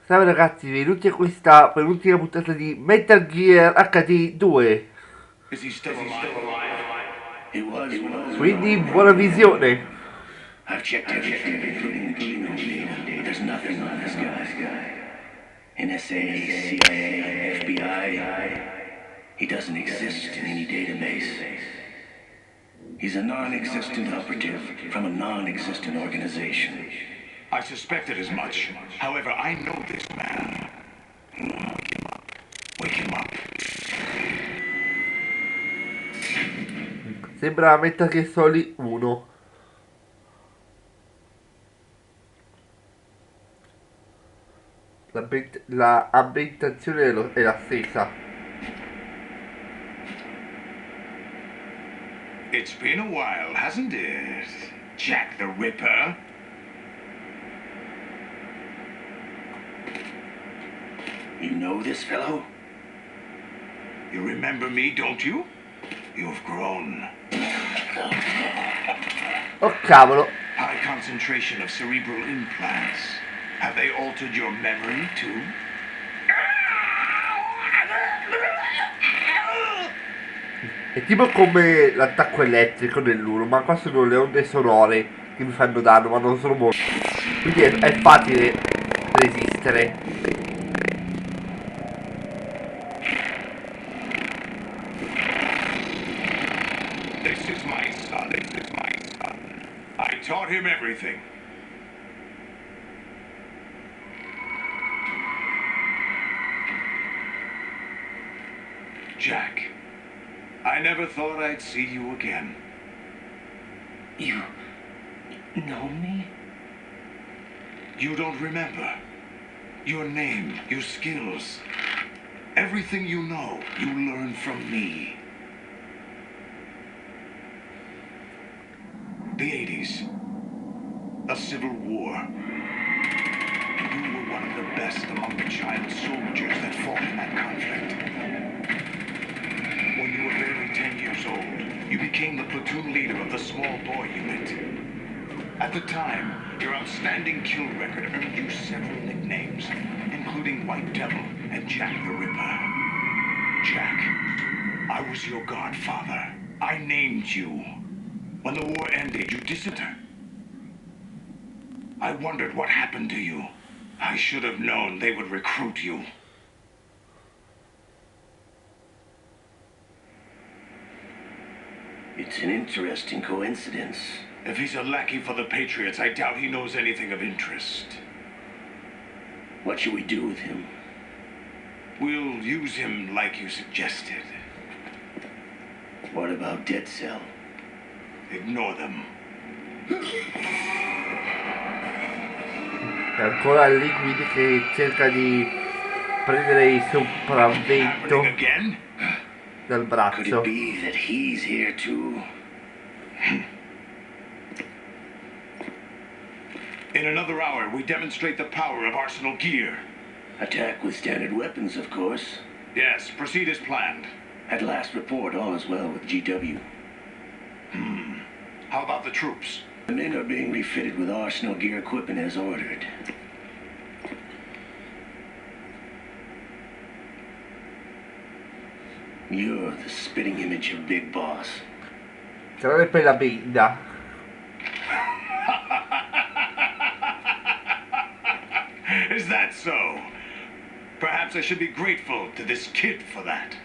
Ciao ragazzi, benvenuti a questa penultima puntata di Metal Gear HD 2. Is he still alive? He was. Quindi buona visione. I've checked everything, including data. There's nothing on this guy. NSA, CIA, FBI. He doesn't exist in any database. He's a non-existent operative from a non-existent organization. I suspected as much. However, I know this man. Wake him up. Sembra Metal Gear Solid 1. La ambientazione è la stessa. It's been a while, hasn't it? Jack the Ripper? You know this fellow? You remember me, don't you? You've grown. Oh cavolo. High concentration of cerebral implants. Have they altered your memory, too? È tipo come l'attacco elettrico nell'1, ma qua sono le onde sonore che mi fanno danno, ma non sono molto. Quindi è facile resistere. This is my son. I taught him everything. Jack, I never thought I'd see you again. You know me? You don't remember. Your name, your skills. Everything you know, you learned from me. The 80s. A civil war. And you were one of the best among the child soldiers that fought in that conflict. When you were barely 10 years old, you became the platoon leader of the small boy unit. At the time, your outstanding kill record earned you several nicknames, including White Devil and Jack the Ripper. Jack, I was your godfather. I named you. When the war ended, you disappeared. I wondered what happened to you. I should have known they would recruit you. It's an interesting coincidence. If he's a lackey for the Patriots, I doubt he knows anything of interest. What should we do with him? We'll use him like you suggested. What about Dead Cell? Ignore them. È ancora lì quindi che cerca di prendere il sopravvento Happening again? dal Could it braccio. be that he's here too? In another hour, we demonstrate the power of Arsenal gear. Attack with standard weapons, of course. Yes, proceed as planned. At last report, all is well with GW. How about the troops? The men are being refitted with Arsenal gear equipment as ordered. You're the spitting image of Big Boss. Tranne per la benda. Is that so? Perhaps I should be grateful to this kid for that.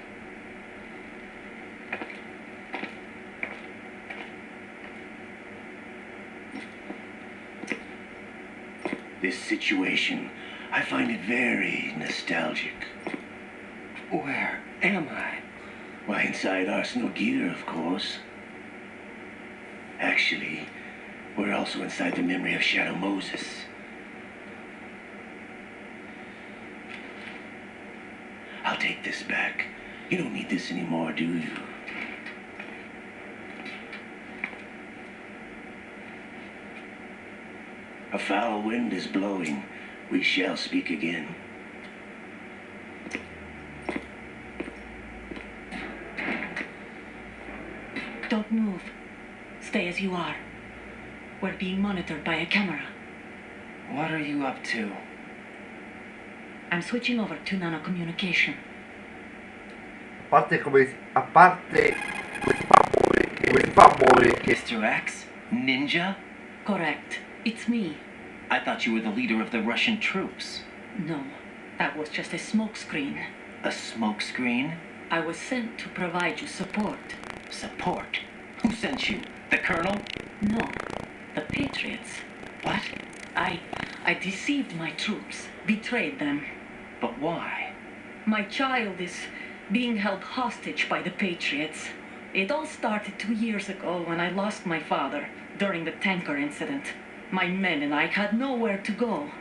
This situation, I find it very nostalgic. Where am I? Why, inside Arsenal gear, of course. Actually, we're also inside the memory of Shadow Moses. I'll take this back. You don't need this anymore, do you? A foul wind is blowing. We shall speak again. Don't move. Stay as you are. We're being monitored by a camera. What are you up to? I'm switching over to nanocommunication. A parte come si fa a muovere che Mr. X? Ninja? Correct. It's me. I thought you were the leader of the Russian troops. No, that was just a smokescreen. A smokescreen? I was sent to provide you support. Support? Who sent you? The Colonel? No, the Patriots. What? I deceived my troops, betrayed them. But why? My child is being held hostage by the Patriots. It all started 2 years ago when I lost my father during the tanker incident. My men and I had nowhere to go,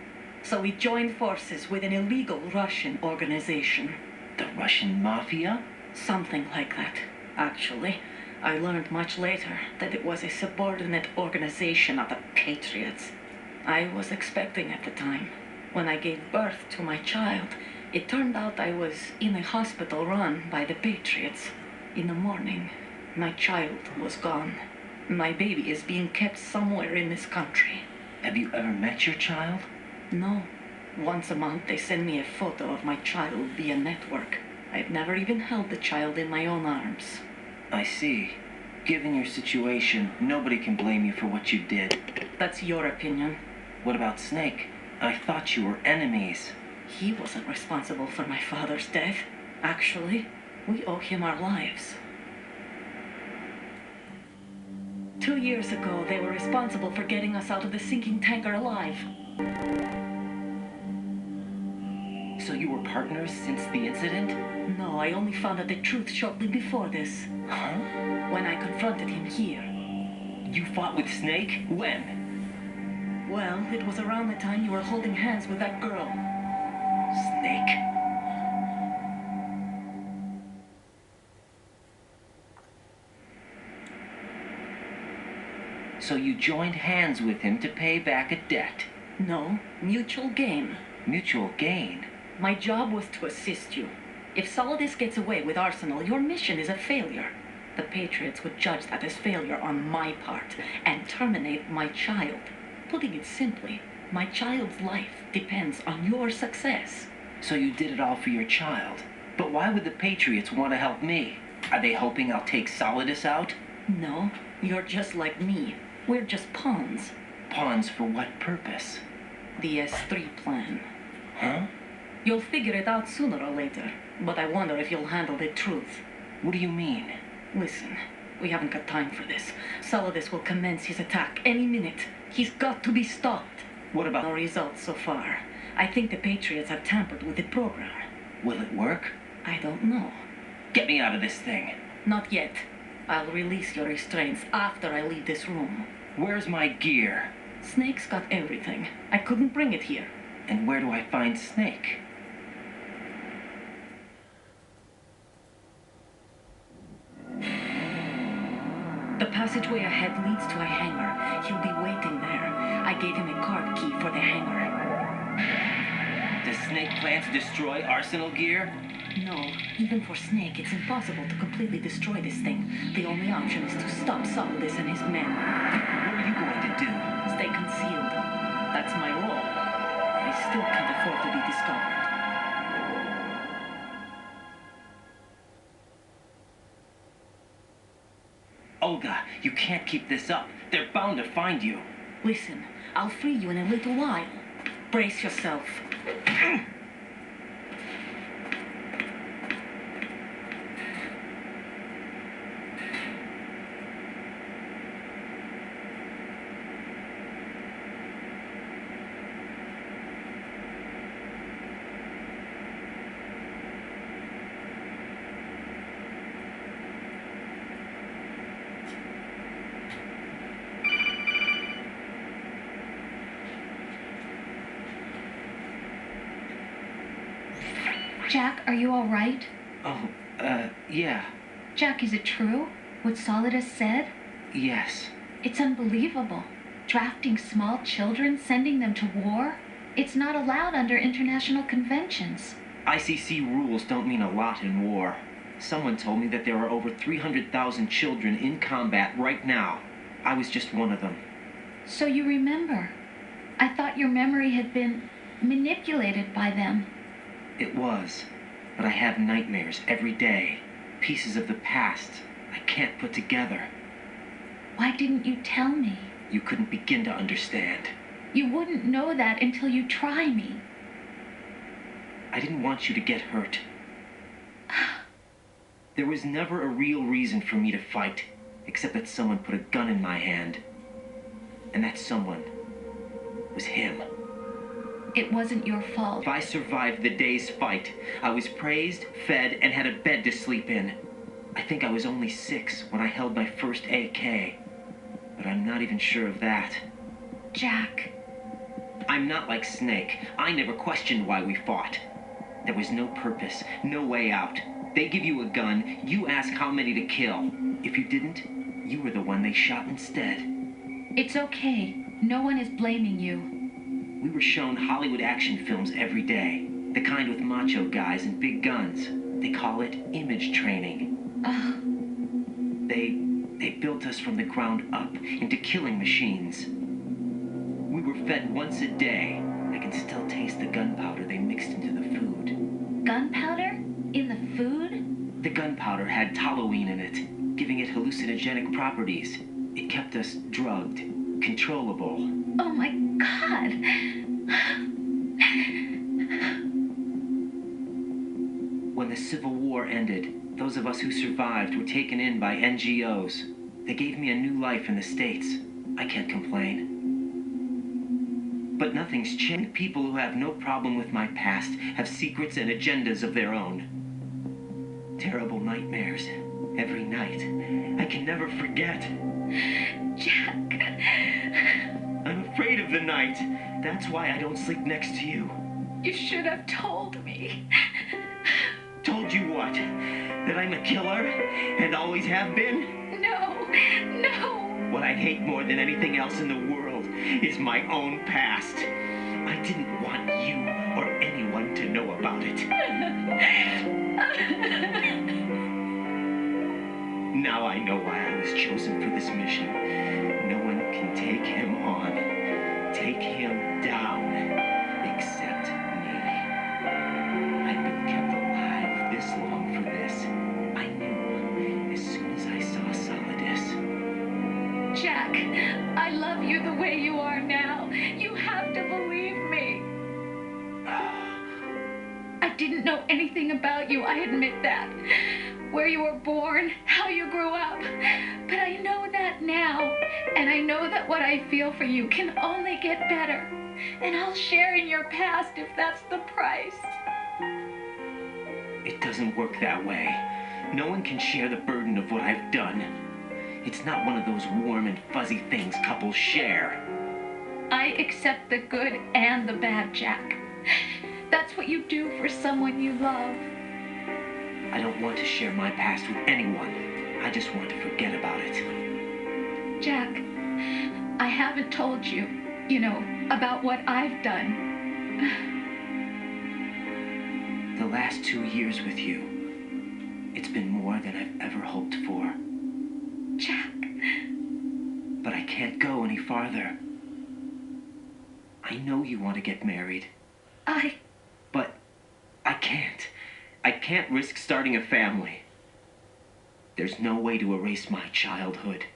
so we joined forces with an illegal Russian organization. The Russian Mafia? Something like that, actually. I learned much later that it was a subordinate organization of the Patriots. I was expecting at the time. When I gave birth to my child, it turned out I was in a hospital run by the Patriots. In the morning, my child was gone. My baby is being kept somewhere in this country. Have you ever met your child? No. Once a month, they send me a photo of my child via network. I've never even held the child in my own arms. I see. Given your situation, nobody can blame you for what you did. That's your opinion. What about Snake? I thought you were enemies. He wasn't responsible for my father's death. Actually, we owe him our lives. 2 years ago, they were responsible for getting us out of the sinking tanker alive. So you were partners since the incident? No, I only found out the truth shortly before this. Huh? When I confronted him here. You fought with Snake? When? Well, it was around the time you were holding hands with that girl. Snake? So you joined hands with him to pay back a debt. No, mutual gain. Mutual gain. My job was to assist you. If Solidus gets away with Arsenal, your mission is a failure. The Patriots would judge that as failure on my part and terminate my child. Putting it simply, my child's life depends on your success. So you did it all for your child. But why would the Patriots want to help me? Are they hoping I'll take Solidus out? No, you're just like me. We're just pawns. Pawns for what purpose? The S3 plan. Huh? You'll figure it out sooner or later, but I wonder if you'll handle the truth. What do you mean? Listen, we haven't got time for this. Solidus will commence his attack any minute. He's got to be stopped. What No about... results so far. I think the Patriots have tampered with the program. Will it work? I don't know. Get me out of this thing. Not yet. I'll release your restraints after I leave this room. Where's my gear? Snake's got everything. I couldn't bring it here. And where do I find Snake? The passageway ahead leads to a hangar. He'll be waiting there. I gave him a card key for the hangar. Does Snake plan to destroy Arsenal gear? No, even for Snake, it's impossible to completely destroy this thing. The only option is to stop Solidus and his men. What are you going to do? Stay concealed. That's my role. I still can't afford to be discovered. Olga, you can't keep this up. They're bound to find you. Listen, I'll free you in a little while. Brace yourself. Jack, are you all right? Oh, yeah. Jack, is it true? What Solidus said? Yes. It's unbelievable. Drafting small children, sending them to war? It's not allowed under international conventions. ICC rules don't mean a lot in war. Someone told me that there are over 300,000 children in combat right now. I was just one of them. So you remember. I thought your memory had been manipulated by them. It was. But I have nightmares every day. Pieces of the past I can't put together. Why didn't you tell me? You couldn't begin to understand. You wouldn't know that until you try me. I didn't want you to get hurt. There was never a real reason for me to fight, except that someone put a gun in my hand. And that someone was him. It wasn't your fault. If I survived the day's fight, I was praised, fed, and had a bed to sleep in. I think I was only 6 when I held my first AK. But I'm not even sure of that. Jack. I'm not like Snake. I never questioned why we fought. There was no purpose, no way out. They give you a gun, you ask how many to kill. If you didn't, you were the one they shot instead. It's okay. No one is blaming you. We were shown Hollywood action films every day. The kind with macho guys and big guns. They call it image training. They built us from the ground up into killing machines. We were fed once a day. I can still taste the gunpowder they mixed into the food. Gunpowder? In the food? The gunpowder had toluene in it, giving it hallucinogenic properties. It kept us drugged, controllable. Oh my God. When the Civil War ended, those of us who survived were taken in by NGOs. They gave me a new life in the States. I can't complain. But nothing's changed. People who have no problem with my past have secrets and agendas of their own. Terrible nightmares every night. I can never forget. Jack. I'm afraid of the night. That's why I don't sleep next to you. You should have told me. Told you what? That I'm a killer and always have been? No. No. What I hate more than anything else in the world is my own past. I didn't want you or anyone to know about it. Now I know why I was chosen for this mission. No one can take him on, take him down, except me. I've been kept alive this long for this. I knew as soon as I saw Solidus. Jack, I love you the way you are now. You have to believe me. I didn't know anything about you, I admit that. Where you were born, how you grew up. But I know that now. And I know that what I feel for you can only get better. And I'll share in your past if that's the price. It doesn't work that way. No one can share the burden of what I've done. It's not one of those warm and fuzzy things couples share. I accept the good and the bad, Jack. That's what you do for someone you love. I don't want to share my past with anyone. I just want to forget about it. Jack, I haven't told you, about what I've done. The last 2 years with you, it's been more than I've ever hoped for. Jack. But I can't go any farther. I know you want to get married. But I can't. I can't risk starting a family. There's no way to erase my childhood.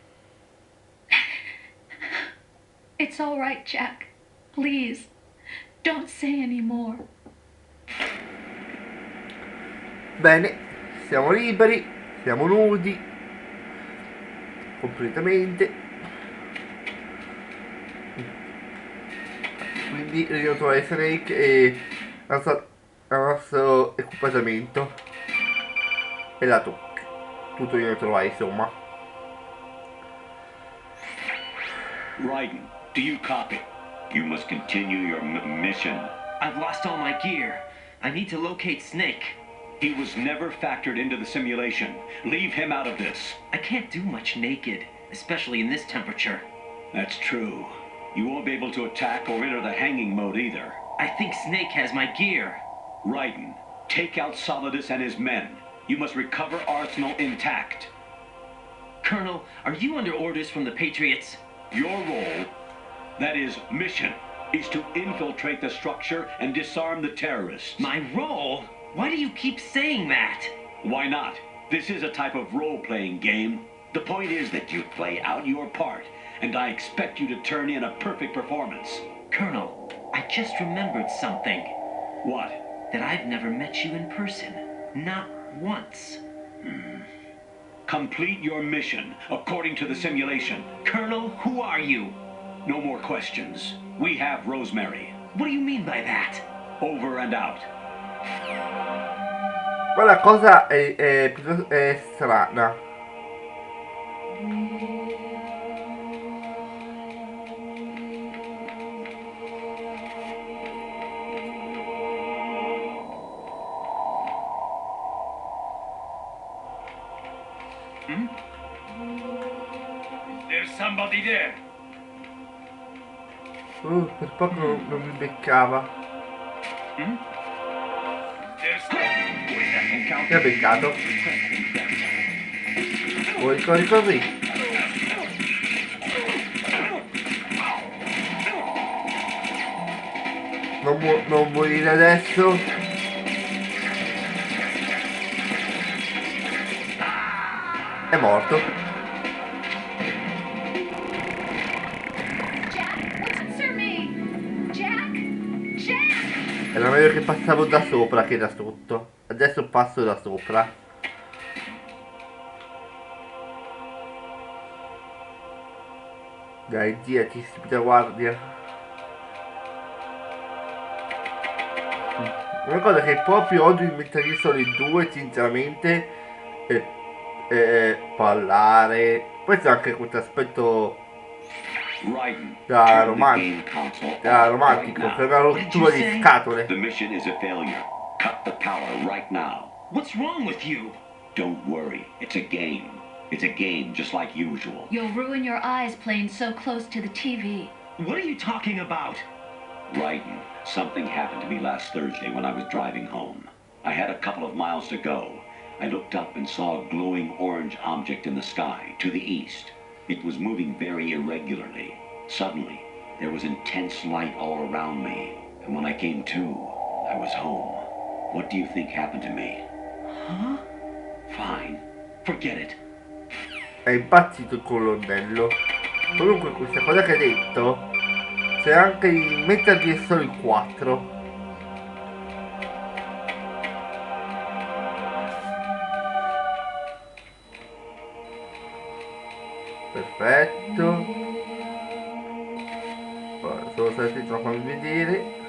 It's all right, Jack. Please, don't say any more. Bene, siamo liberi, siamo nudi completamente. Quindi io trovare Snake e il nostro equipaggiamento e la tocca. Tutto io trovai, insomma. Raiden, do you copy? You must continue your mission. I've lost all my gear. I need to locate Snake. He was never factored into the simulation. Leave him out of this. I can't do much naked, especially in this temperature. That's true. You won't be able to attack or enter the hanging mode either. I think Snake has my gear. Raiden, take out Solidus and his men. You must recover Arsenal intact. Colonel, are you under orders from the Patriots? Your role, that is mission, is to infiltrate the structure and disarm the terrorists. My role? Why do you keep saying that? Why not? This is a type of role-playing game. The point is that you play out your part, and I expect you to turn in a perfect performance. Colonel, I just remembered something. What? That I've never met you in person. Not once. Complete your mission according to the simulation. Colonel, who are you? No more questions. We have Rosemary. What do you mean by that? Over and out. Ma la cosa è strana. There's somebody there. Per poco non mi beccava. Mi ha beccato. Corri così. Non morire adesso. È morto. Era meglio che passavo da sopra che da sotto. Adesso passo da sopra. Dai, girati, stupida guardia. Una cosa che proprio odio in Metal Gear Solid 2, sinceramente, parlare. Poi c'è anche questo aspetto da romantico, che è una rottura di scatole. The mission is a failure. Cut the power right now. What's wrong with you? Don't worry. It's a game. It's a game just like usual. You'll ruin your eyes playing so close to the TV. What are you talking about? Raiden, something happened to me last Thursday when I was driving home. I had a couple of miles to go. I looked up and saw a glowing orange object in the sky to the east. It was moving very irregularly. Suddenly, there was intense light all around me. And when I came to, I was home. What do you think happened to me? Huh? Fine. Forget it. È impazzito il colonnello. Comunque questa cosa che ha detto c'è anche in Metal Gear Solid 4. Perfetto. Sono stati troppo a vedere.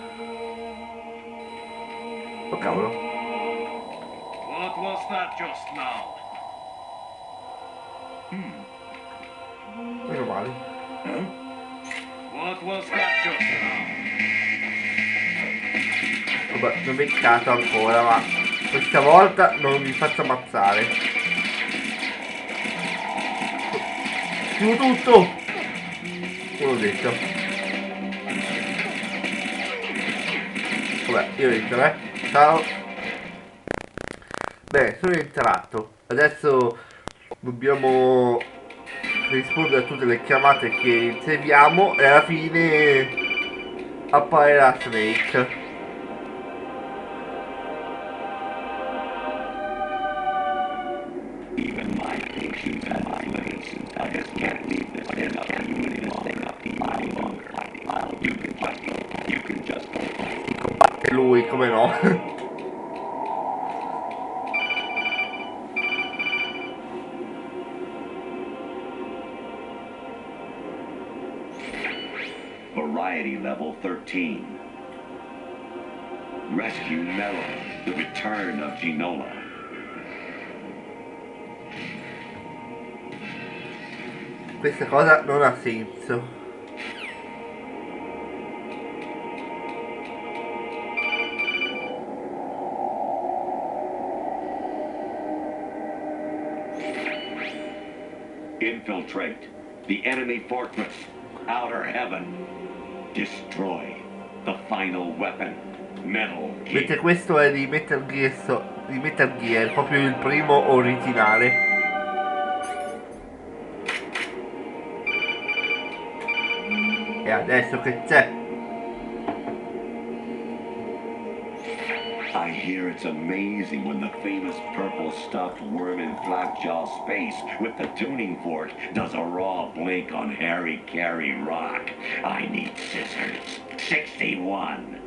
Oh cavolo. What was that just now? Meno male. What was that just now? Vabbè, mi ho beccato ancora, ma questa volta non mi faccio ammazzare. Chiudo tutto! L'ho detto. Vabbè, io entro, Ciao. Beh, sono entrato. Adesso dobbiamo rispondere a tutte le chiamate che riceviamo e alla fine apparirà Snake. Even my patience and my limits. I just can't leave this thing up and do this thing up any longer. You can just Combatte lui, come no? Variety level 13. Rescue Mellow, the return of Ginola. Questa cosa non ha senso. Infiltrate the enemy fortress, outer heaven. Destroy the final weapon, Metal Gear. Mentre questo è di Metal Gear, proprio il primo originale. E adesso che c'è? I hear it's amazing when the famous purple stuffed worm in Flapjaw Space with the tuning fork does a raw blink on Harry Carey Rock. I need scissors. 61.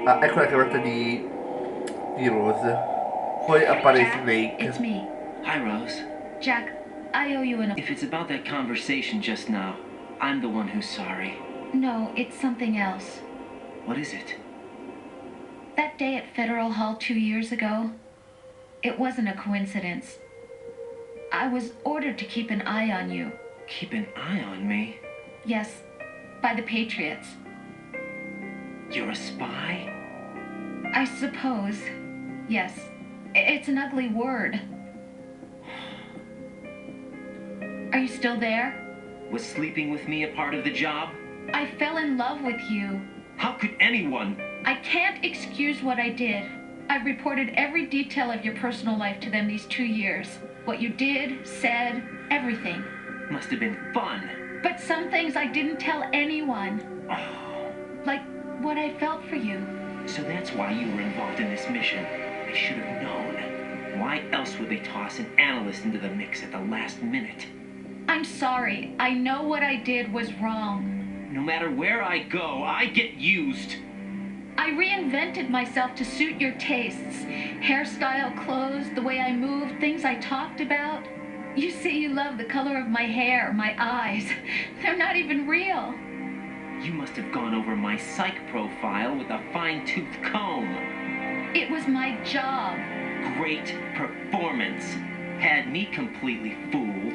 Ah, ecco la chiamata di Rose. Poi appare Jack, Snake. it's me. Hi, Rose. Jack, I owe you an... If it's about that conversation just now, I'm the one who's sorry. No, it's something else. What is it? That day at Federal Hall 2 years ago, it wasn't a coincidence. I was ordered to keep an eye on you. Keep an eye on me? Yes, by the Patriots. You're a spy? I suppose. Yes. It's an ugly word. Are you still there? Was sleeping with me a part of the job? I fell in love with you. How could anyone? I can't excuse what I did. I've reported every detail of your personal life to them these 2 years. What you did, said, everything. Must have been fun. But some things I didn't tell anyone. Like what I felt for you. So that's why you were involved in this mission. I should have known. Why else would they toss an analyst into the mix at the last minute? I'm sorry. I know what I did was wrong. No matter where I go, I get used. I reinvented myself to suit your tastes. Hairstyle, clothes, the way I moved, things I talked about. You say you love the color of my hair, my eyes. They're not even real. You must have gone over my psych profile with a fine-tooth comb. It was my job. Great performance. Had me completely fooled.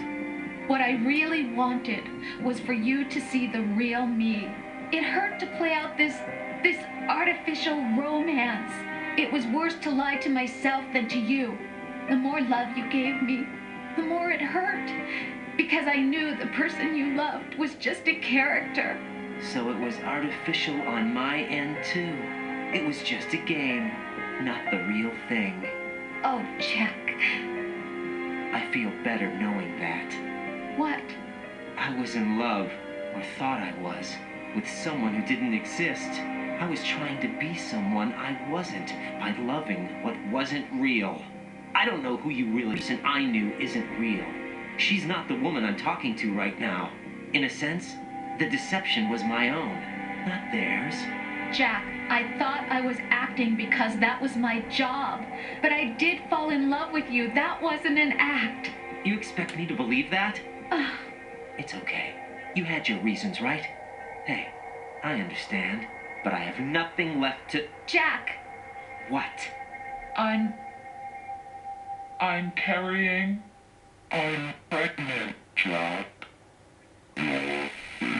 What I really wanted was for you to see the real me. It hurt to play out this artificial romance. It was worse to lie to myself than to you. The more love you gave me, the more it hurt. Because I knew the person you loved was just a character. So it was artificial on my end, too. It was just a game, not the real thing. Oh, Jack. I feel better knowing that. What? I was in love, or thought I was, with someone who didn't exist. I was trying to be someone I wasn't by loving what wasn't real. I don't know who you really is, and I knew isn't real. She's not the woman I'm talking to right now. In a sense, the deception was my own, not theirs. Jack, I thought I was acting because that was my job. But I did fall in love with you. That wasn't an act. You expect me to believe that? It's okay. You had your reasons, right? Hey, I understand, but I have nothing left to... Jack! What? I'm carrying. I'm pregnant, Jack.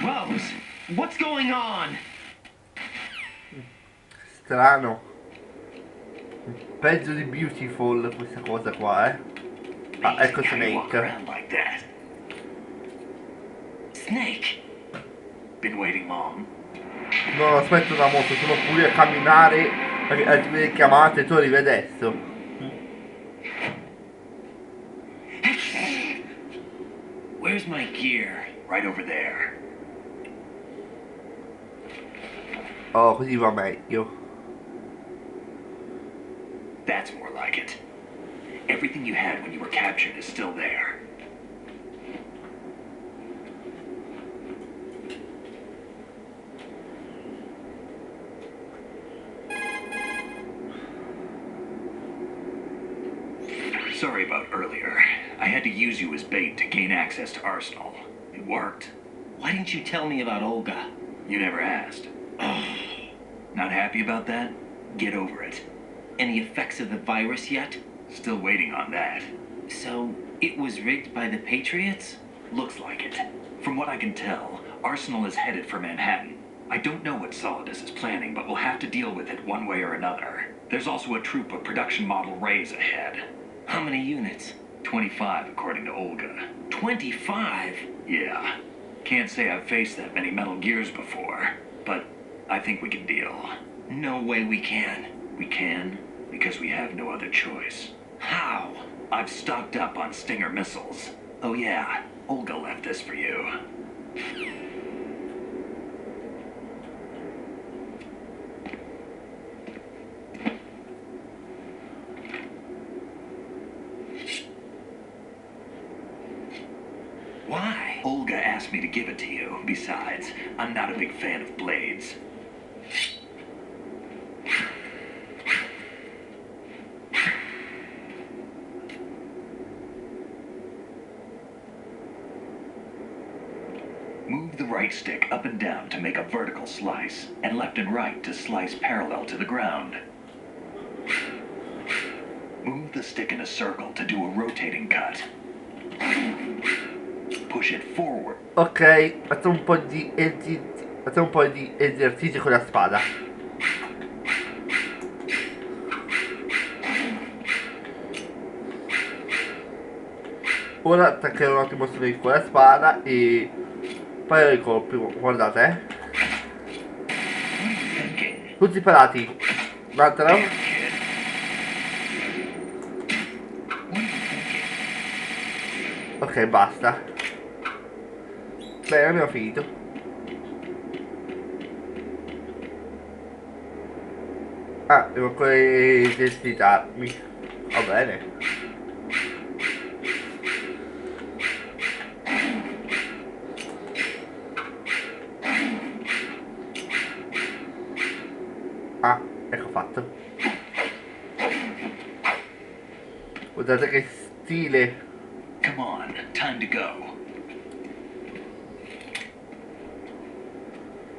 Rose, what's going on? Strano. Peggio di Beautiful questa cosa qua, eh. Ah, ecco How you walk Snake. around like that? Snake. Been waiting long? Non aspetto da molto, sono pure a camminare, a ricevere chiamate, tu arrivi adesso. Where's my gear? Right over there. Oh, così va meglio. That's more like it. Everything you had when you were captured is still there. Sorry about earlier. I had to use you as bait to gain access to Arsenal. It worked. Why didn't you tell me about Olga? You never asked. Not happy about that? Get over it. Any effects of the virus yet? Still waiting on that. So, it was rigged by the Patriots? Looks like it. From what I can tell, Arsenal is headed for Manhattan. I don't know what Solidus is planning, but we'll have to deal with it one way or another. There's also a troop of production model Rays ahead. How many units? 25, according to Olga. 25? Yeah. Can't say I've faced that many Metal Gears before, but I think we can deal. No way we can. We can, because we have no other choice. How? I've stocked up on Stinger missiles. Oh yeah, Olga left this for you. Why? Olga asked me to give it to you. Besides, I'm not a big fan of blades. Move the right stick up and down to make a vertical slice, and left and right to slice parallel to the ground. Move the stick in a circle to do a rotating cut. Push it forward. Ok, facciamo un po' di esercizi con la spada. Ora attaccherò un attimo con la spada e farò i colpi, guardate. Tutti parati. Un'altra. Ok, basta. Bene, abbiamo finito. Ah, devo ancora esercitarmi. Va bene. Ah, ecco fatto. Guardate che stile. Come on, time to go.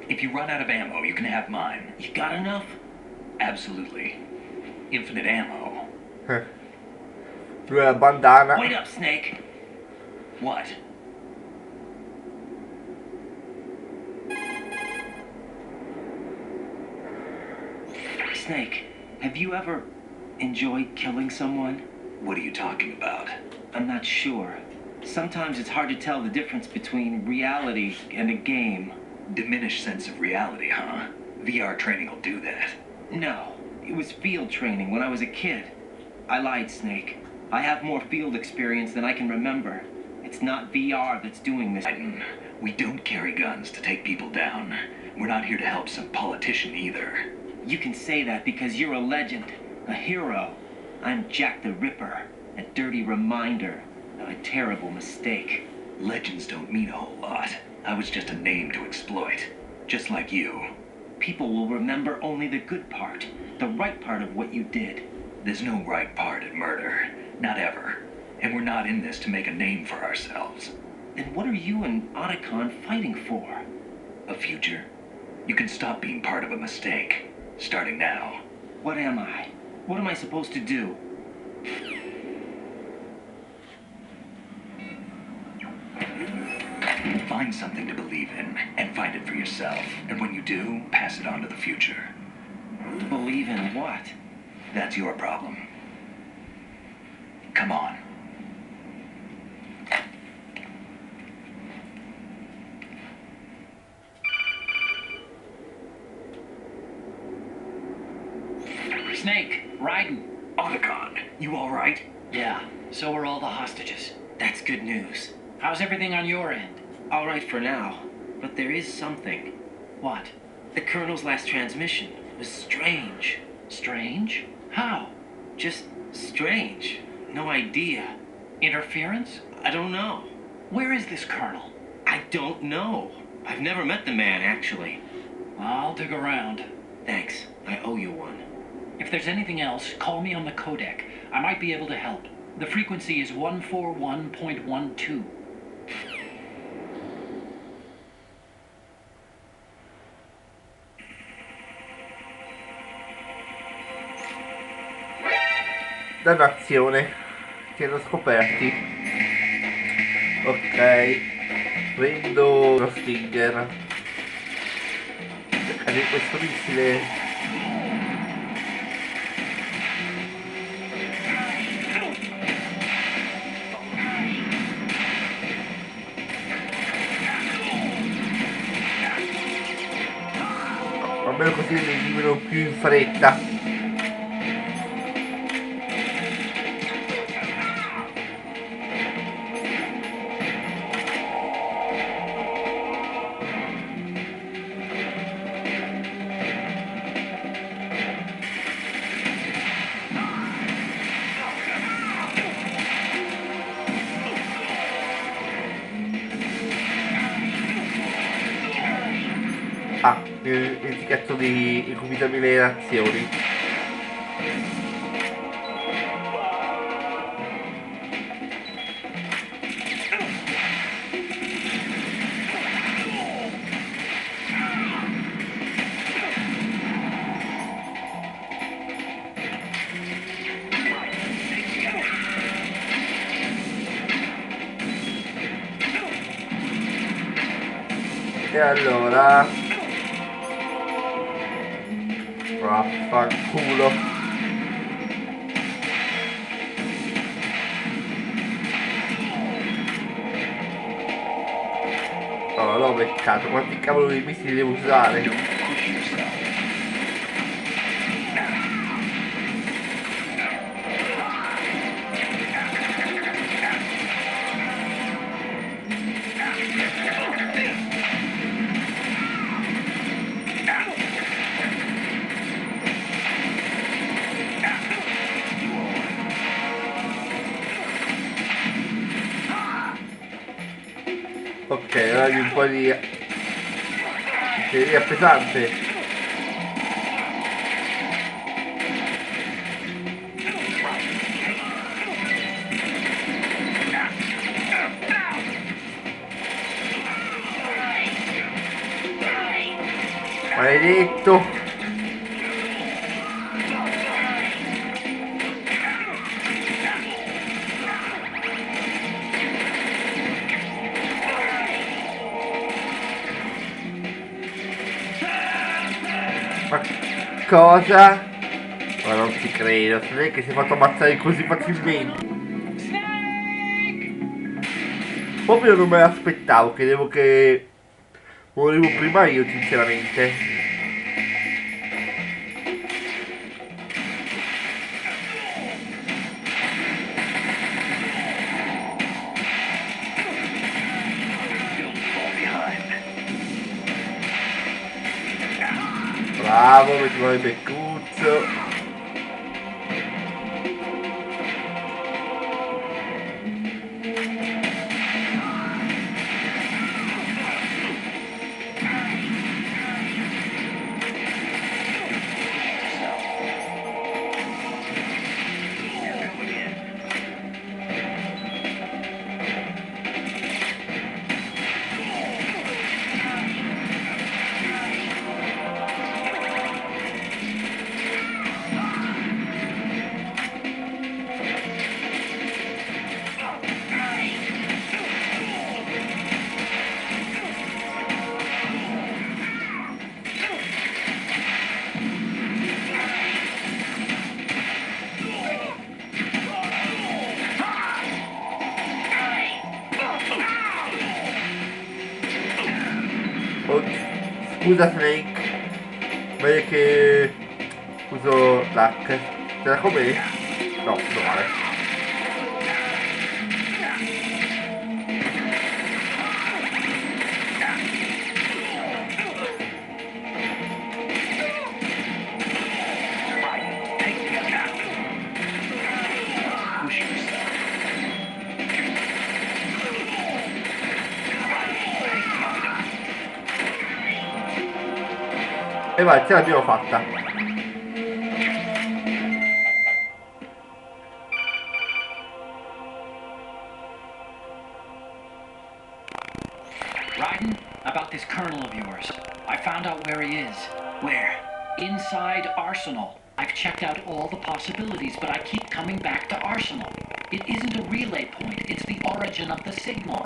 If you run out of ammo, you can have mine. You got enough? Absolutely. Infinite ammo. Lui ha la bandana. Wait up, Snake. What? Snake, have you ever enjoyed killing someone? What are you talking about? I'm not sure. Sometimes it's hard to tell the difference between reality and a game. Diminished sense of reality, huh? VR training will do that. No, it was field training when I was a kid. I lied, Snake. I have more field experience than I can remember. It's not VR that's doing this. Biden, we don't carry guns to take people down. We're not here to help some politician either. You can say that because you're a legend, a hero. I'm Jack the Ripper, a dirty reminder of a terrible mistake. Legends don't mean a whole lot. I was just a name to exploit. Just like you. People will remember only the good part, the right part of what you did. There's no right part in murder. Not ever. And we're not in this to make a name for ourselves. Then what are you and Otacon fighting for? A future? You can stop being part of a mistake. Starting now. What am I? What am I supposed to do? Find something to believe in, and find it for yourself. And when you do, pass it on to the future. Believe in what? That's your problem. Come on. Snake, Raiden. Otacon, you alright? Yeah, so are all the hostages. That's good news. How's everything on your end? All right for now, but there is something. What? The Colonel's last transmission was strange. Strange? How? Just strange. No idea. Interference? I don't know. Where is this colonel? I don't know. I've never met the man, actually. I'll dig around. Thanks. I owe you one. If there's anything else, call me on the codec. I might be able to help. The frequency is 141.12. Dannazione. Che hanno scoperti. Ok. Prendo lo Stinger. Cercare questo missile. almeno così li elimino più in fretta. Ah, il etichetto di incubitabile le reazioni. E allora vaffanculo. Oh, l'ho beccato, quanti cavolo di missili devo usare? Push yourself. Ok, allora un po' di teoria pesante. Maledetto. Ma cosa? Ma non ci credo, non è che si è fatto ammazzare così facilmente. Proprio non me l'aspettavo, credevo che morivo prima io sinceramente. Don't fall behind. Bravo, mi vuole il beccuzzo. Oh, scusa Snake, meglio che uso l'hack. Ce la come? No, non male. Push yourself. E vai, ce l'abbiamo fatta. Raiden, about this colonel of yours. I found out where he is. Where? Inside Arsenal. I've checked out all the possibilities, but I keep coming back to Arsenal. It isn't a relay point, it's the origin of the signal.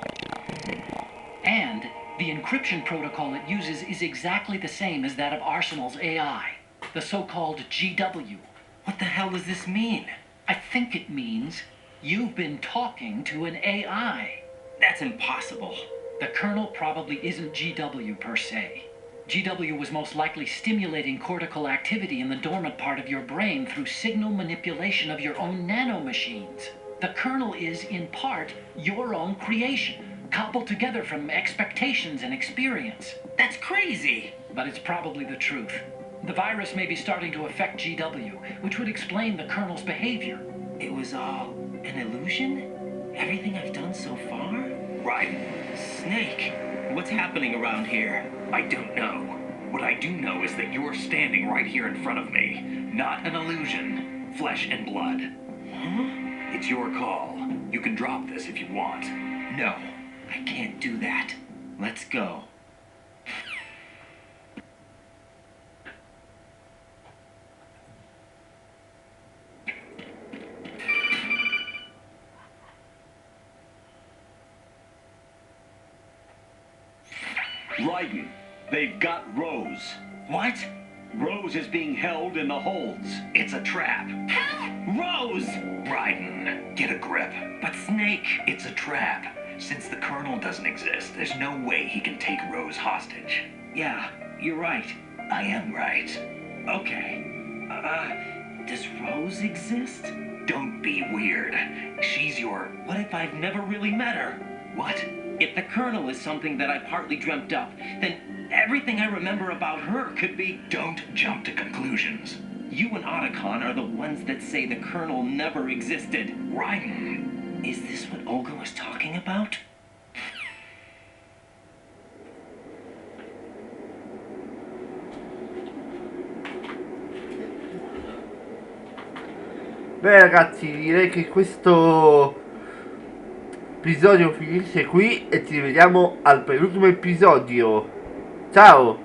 And the encryption protocol it uses is exactly the same as that of Arsenal's AI, the so-called GW. What the hell does this mean? I think it means you've been talking to an AI. That's impossible. The colonel probably isn't GW per se. GW was most likely stimulating cortical activity in the dormant part of your brain through signal manipulation of your own nanomachines. The kernel is, in part, your own creation, cobbled together from expectations and experience. That's crazy. But it's probably the truth. The virus may be starting to affect GW, which would explain the kernel's behavior. It was all an illusion? Everything I've done so far? Right. Snake, what's happening around here? I don't know. What I do know is that you're standing right here in front of me. Not an illusion. Flesh and blood. Huh? It's your call. You can drop this if you want. No, I can't do that. Let's go. Raiden, they've got Rose. What? Rose is being held in the holds. It's a trap. Rose! Raiden, get a grip. But Snake... It's a trap. Since the Colonel doesn't exist, there's no way he can take Rose hostage. Yeah, you're right. I am right. Okay. Does Rose exist? Don't be weird. She's your... What if I've never really met her? What? If the Colonel is something that I partly dreamt up, then everything I remember about her could be... Don't jump to conclusions. You and Otacon are the ones that say the Colonel never existed. Raiden. Is this what Olga was talking about? Beh ragazzi, direi che questo episodio finisce qui e ci vediamo al penultimo episodio. Ciao!